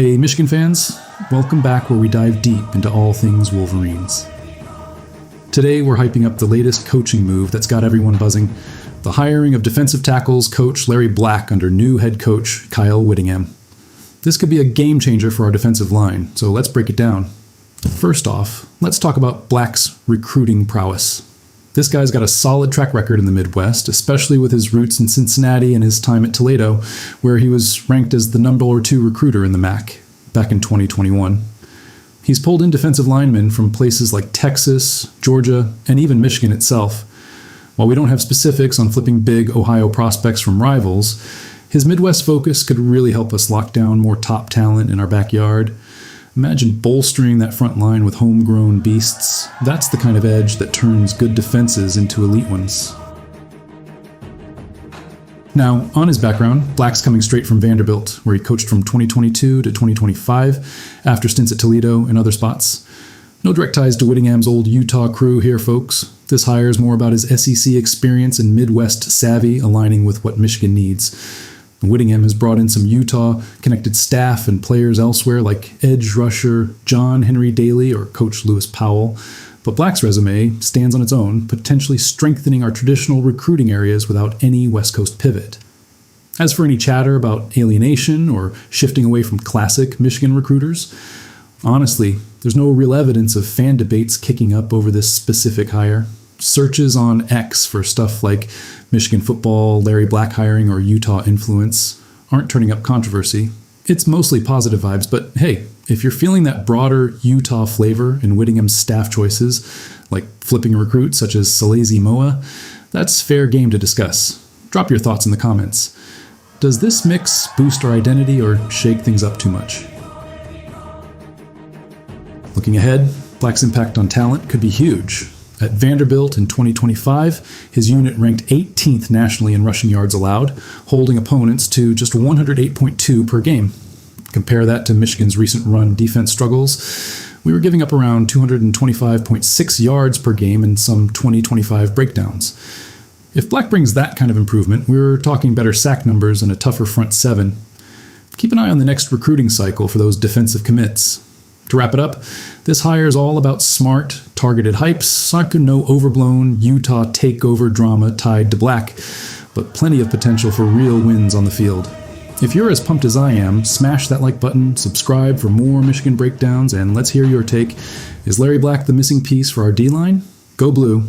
Hey Michigan fans, welcome back where we dive deep into all things Wolverines. Today we're hyping up the latest coaching move that's got everyone buzzing, the hiring of defensive tackles coach Larry Black under new head coach Kyle Whittingham. This could be a game changer for our defensive line, so let's break it down. First off, let's talk about Black's recruiting prowess. This guy's got a solid track record in the Midwest, especially with his roots in Cincinnati and his time at Toledo, where he was ranked as the number 2 recruiter in the MAC back in 2021. He's pulled in defensive linemen from places like Texas, Georgia, and even Michigan itself. While we don't have specifics on flipping big Ohio prospects from rivals, his Midwest focus could really help us lock down more top talent in our backyard. Imagine bolstering that front line with homegrown beasts. That's the kind of edge that turns good defenses into elite ones. Now, on his background, Black's coming straight from Vanderbilt, where he coached from 2022 to 2025, after stints at Toledo and other spots. No direct ties to Whittingham's old Utah crew here, folks. This hire is more about his SEC experience and Midwest savvy aligning with what Michigan needs. Whittingham has brought in some Utah-connected staff and players elsewhere like edge rusher John Henry Daly or Coach Lewis Powell. But Black's resume stands on its own, potentially strengthening our traditional recruiting areas without any West Coast pivot. As for any chatter about alienation or shifting away from classic Michigan recruiters, honestly, there's no real evidence of fan debates kicking up over this specific hire. Searches on X for stuff like Michigan football, Larry Black hiring, or Utah influence aren't turning up controversy. It's mostly positive vibes, but hey, if you're feeling that broader Utah flavor in Whittingham's staff choices, like flipping recruits such as Salezi Moa, that's fair game to discuss. Drop your thoughts in the comments. Does this mix boost our identity or shake things up too much? Looking ahead, Black's impact on talent could be huge. At Vanderbilt in 2025, his unit ranked 18th nationally in rushing yards allowed, holding opponents to just 108.2 per game. Compare that to Michigan's recent run defense struggles. We were giving up around 225.6 yards per game in some 2025 breakdowns. If Black brings that kind of improvement, we're talking better sack numbers and a tougher front seven. Keep an eye on the next recruiting cycle for those defensive commits. To wrap it up, this hire is all about smart, targeted hypes, no overblown Utah takeover drama tied to Black, but plenty of potential for real wins on the field. If you're as pumped as I am, smash that like button, subscribe for more Michigan breakdowns, and let's hear your take. Is Larry Black the missing piece for our D-line? Go Blue.